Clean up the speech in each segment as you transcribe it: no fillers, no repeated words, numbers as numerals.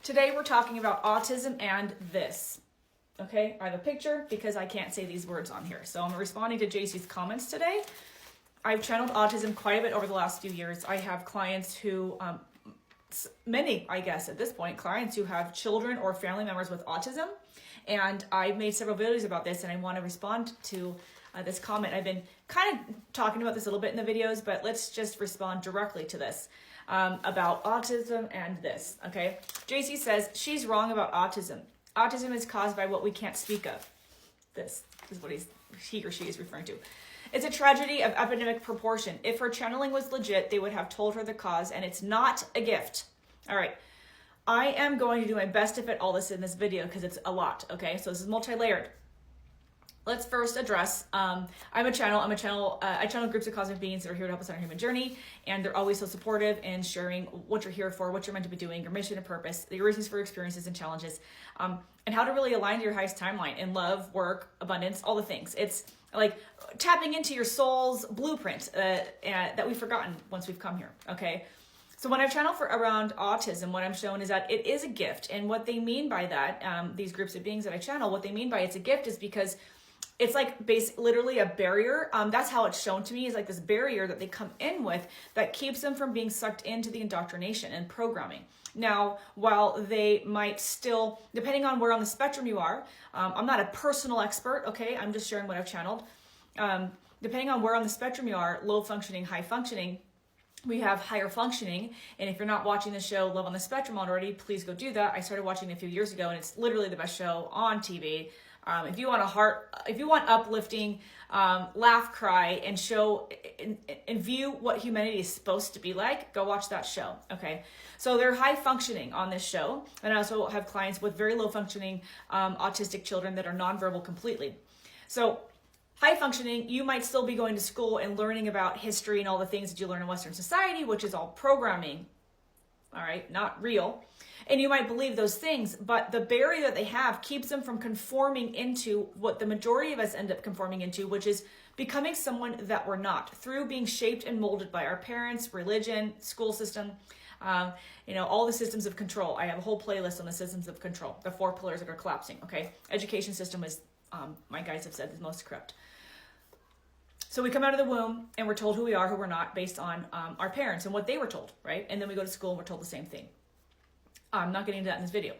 Today we're talking about autism and this. Okay, I have a picture because I can't say these words on here. So I'm responding to JC's comments today. I've channeled autism quite a bit over the last few years. I have clients who, many, I guess at this point, clients who have children or family members with autism. And I've made several videos about this, and I want to respond to this comment. I've been kind of talking about this a little bit in the videos, but let's just respond directly to this about autism and this, okay? JC says, she's wrong about autism. Autism is caused by what we can't speak of. This is what he or she is referring to. It's a tragedy of epidemic proportion. If her channeling was legit, they would have told her the cause, and it's not a gift. All right. I am going to do my best to fit all this in this video because it's a lot, okay? So this is multi-layered. Let's first address, I channel groups of cosmic beings that are here to help us on our human journey, and they're always so supportive and sharing what you're here for, what you're meant to be doing, your mission and purpose, the reasons for your experiences and challenges, and how to really align to your highest timeline in love, work, abundance, all the things. It's like tapping into your soul's blueprint that we've forgotten once we've come here, okay? So when I've channeled for around autism, what I'm showing is that it is a gift. And what they mean by that, these groups of beings that I channel, what they mean by it's a gift is because it's like literally a barrier. That's how it's shown to me, is like this barrier that they come in with that keeps them from being sucked into the indoctrination and programming. Now, while they might still, depending on where on the spectrum you are, I'm not a personal expert, okay? I'm just sharing what I've channeled. Depending on where on the spectrum you are, low functioning, high functioning, we have higher functioning. And if you're not watching the show Love on the Spectrum already, please go do that. I started watching it a few years ago, and it's literally the best show on TV. If you want uplifting, laugh, cry, and show and view what humanity is supposed to be like, go watch that show. Okay, so they're high functioning on this show, and I also have clients with very low functioning autistic children that are nonverbal completely. So high functioning, you might still be going to school and learning about history and all the things that you learn in Western society, which is all programming. All right, not real. And you might believe those things, but the barrier that they have keeps them from conforming into what the majority of us end up conforming into, which is becoming someone that we're not, through being shaped and molded by our parents, religion, school system, all the systems of control. I have a whole playlist on the systems of control, the 4 pillars that are collapsing, okay? Education system is, my guys have said, the most corrupt. So we come out of the womb and we're told who we are, who we're not, based on our parents and what they were told, right? And then we go to school and we're told the same thing. I'm not getting into that in this video.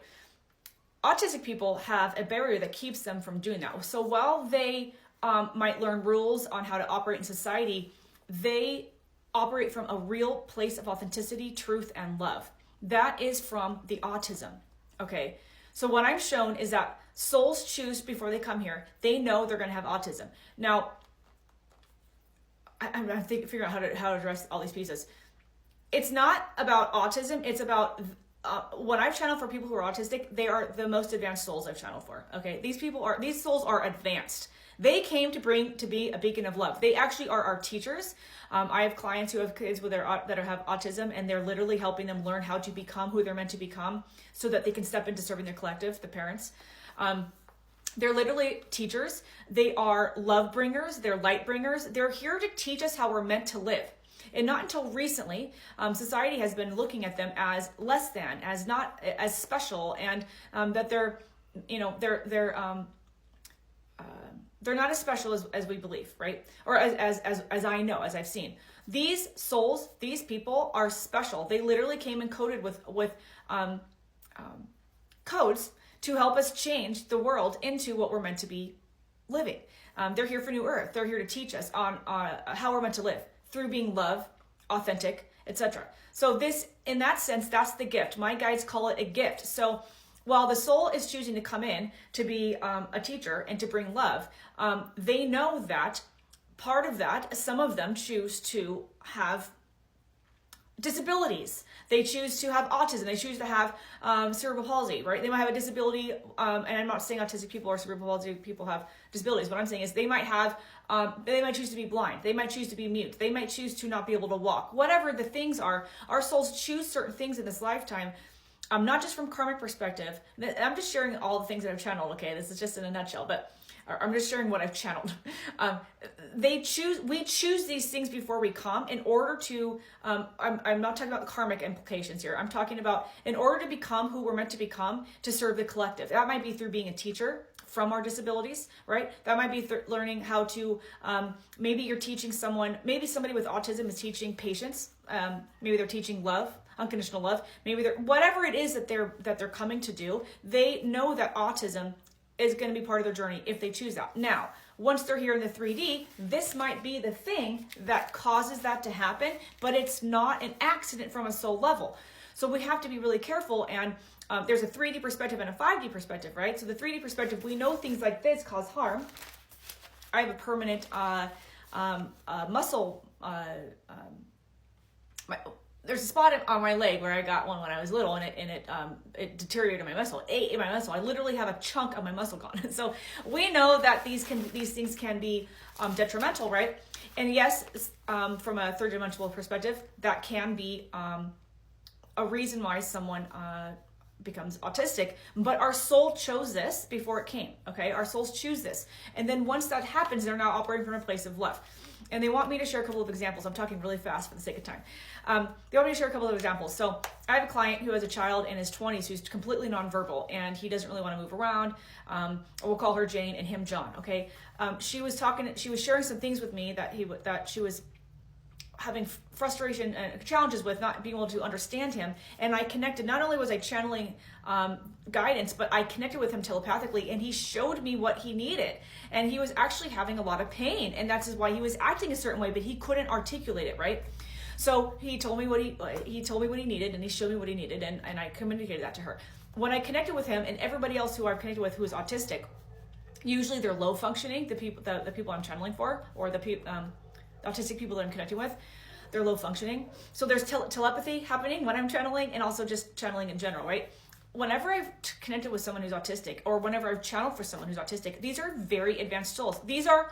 Autistic people have a barrier that keeps them from doing that. So while they might learn rules on how to operate in society, they operate from a real place of authenticity, truth, and love. That is from the autism, okay? So what I'm shown is that souls choose before they come here. They know they're going to have autism. Now, I'm figuring out how to address all these pieces. It's not about autism. It's about when I've channeled for people who are autistic, they are the most advanced souls I've channeled for. Okay, these souls are advanced. They came to be a beacon of love. They actually are our teachers. I have clients who have kids that have autism, and they're literally helping them learn how to become who they're meant to become, so that they can step into serving their collective, the parents. They're literally teachers. They are love bringers. They're light bringers. They're here to teach us how we're meant to live. And not until recently, society has been looking at them as less than, as not as special, and that they're not as special as we believe, right? Or as I know, as I've seen. These souls, these people are special. They literally came encoded with codes to help us change the world into what we're meant to be living. They're here for New Earth. They're here to teach us on how we're meant to live, through being love, authentic, etc. So this, in that sense, that's the gift. My guides call it a gift. So while the soul is choosing to come in to be a teacher and to bring love, they know that part of that, some of them choose to have disabilities. They choose to have autism. They choose to have cerebral palsy, right? They might have a disability, and I'm not saying autistic people or cerebral palsy people have disabilities. What I'm saying is they might choose to be blind. They might choose to be mute. They might choose to not be able to walk. Whatever the things are, our souls choose certain things in this lifetime not just from karmic perspective. I'm just sharing all the things that I've channeled, okay? This is just in a nutshell, but I'm just sharing what I've channeled. We choose these things before we come in order to, I'm not talking about the karmic implications here. I'm talking about in order to become who we're meant to become, to serve the collective. That might be through being a teacher from our disabilities, right? That might be learning how to, maybe you're teaching someone, maybe somebody with autism is teaching patience. Maybe they're teaching love, unconditional love. Maybe they're, whatever it is that they're coming to do, they know that autism is going to be part of their journey if they choose that. Now, once they're here in the 3D, this might be the thing that causes that to happen, but it's not an accident from a soul level. So we have to be really careful, and there's a 3D perspective and a 5D perspective, right? So the 3D perspective, we know things like this cause harm. I have a permanent muscle, there's a spot on my leg where I got one when I was little, and it deteriorated my muscle, ate in my muscle. I literally have a chunk of my muscle gone. So we know that these things can be detrimental, right? And yes, from a third dimensional perspective, that can be a reason why someone becomes autistic. But our soul chose this before it came. Okay, our souls choose this, and then once that happens, they're now operating from a place of love. And they want me to share a couple of examples. I'm talking really fast for the sake of time. They want me to share a couple of examples. So I have a client who has a child in his 20s who's completely nonverbal, and he doesn't really want to move around. We'll call her Jane and him John, okay? She was sharing some things with me that she was having frustration and challenges with not being able to understand him. And I connected, not only was I channeling guidance, but I connected with him telepathically, and he showed me what he needed. And he was actually having a lot of pain, and that's why he was acting a certain way, but he couldn't articulate it, right? So he told me what he needed, and he showed me what he needed, and I communicated that to her. When I connected with him and everybody else who I've connected with who is autistic, usually they're low functioning, the people I'm channeling for, or the autistic people that I'm connecting with, they're low functioning. So there's telepathy happening when I'm channeling, and also just channeling in general, right? Whenever I've connected with someone who's autistic, or whenever I've channeled for someone who's autistic, these are very advanced souls. These are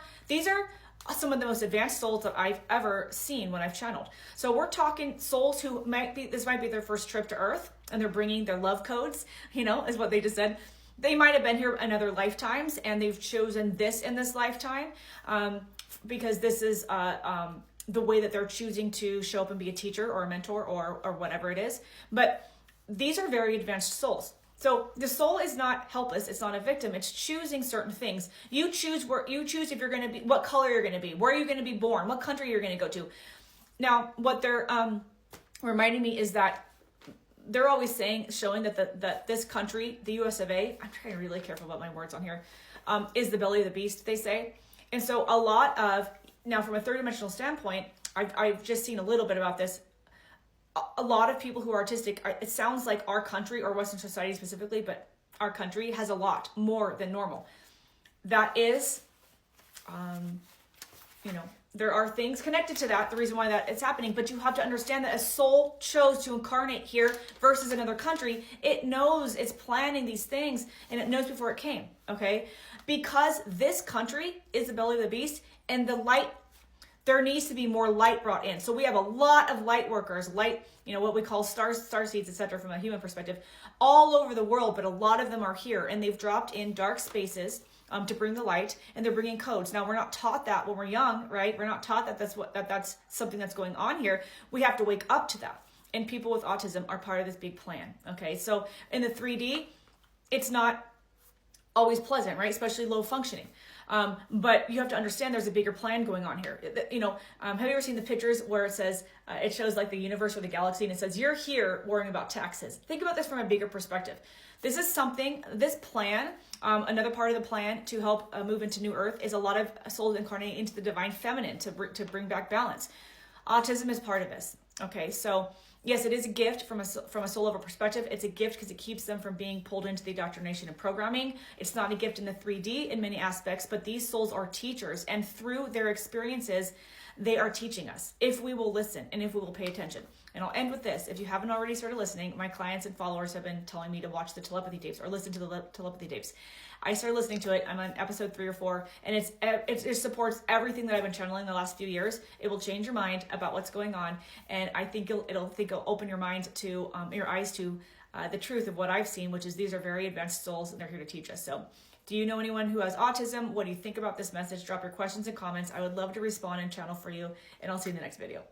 some of the most advanced souls that I've ever seen when I've channeled. So we're talking souls who this might be their first trip to Earth, and they're bringing their love codes, is what they just said. They might have been here in other lifetimes, and they've chosen this in this lifetime, because this is the way that they're choosing to show up and be a teacher or a mentor or whatever it is. But these are very advanced souls. So the soul is not helpless. It's not a victim. It's choosing certain things. You choose if you're going to be, what color you're going to be, where you're going to be born, what country you're going to go to. Now, what they're reminding me is that they're always showing that this country, the US of A, I'm trying to be really careful about my words on here, is the belly of the beast, they say. And so a lot of, now from a third dimensional standpoint, I've just seen a little bit about this. A lot of people who are autistic, it sounds like our country, or Western society specifically, but our country has a lot more than normal. That is, there are things connected to that, the reason why that it's happening, but you have to understand that a soul chose to incarnate here versus another country. It knows, it's planning these things, and it knows before it came, okay? Because this country is the belly of the beast, and the light, there needs to be more light brought in. So we have a lot of light workers, what we call star seeds, etc., from a human perspective, all over the world, but a lot of them are here, and they've dropped in dark spaces to bring the light, and they're bringing codes. Now, we're not taught that when we're young, right? We're not taught that that's something that's going on here. We have to wake up to that. And people with autism are part of this big plan, okay? So in the 3D, it's not always pleasant, right? Especially low functioning. But you have to understand there's a bigger plan going on here. Have you ever seen the pictures where it says, it shows like the universe or the galaxy, and it says, you're here worrying about taxes. Think about this from a bigger perspective. This plan, another part of the plan to help move into New Earth is a lot of souls incarnating into the divine feminine to bring back balance. Autism is part of this. Okay, so yes, it is a gift from a soul level perspective. It's a gift because it keeps them from being pulled into the indoctrination and programming. It's not a gift in the 3D in many aspects, but these souls are teachers, and through their experiences, they are teaching us if we will listen and if we will pay attention. And I'll end with this. If you haven't already started listening, my clients and followers have been telling me to watch the telepathy tapes or listen to the telepathy tapes. I started listening to it. I'm on episode 3 or 4, and it supports everything that I've been channeling the last few years. It will change your mind about what's going on, and I think it'll open your mind to your eyes to the truth of what I've seen, which is these are very advanced souls, and they're here to teach us. So, do you know anyone who has autism? What do you think about this message? Drop your questions and comments. I would love to respond and channel for you, and I'll see you in the next video.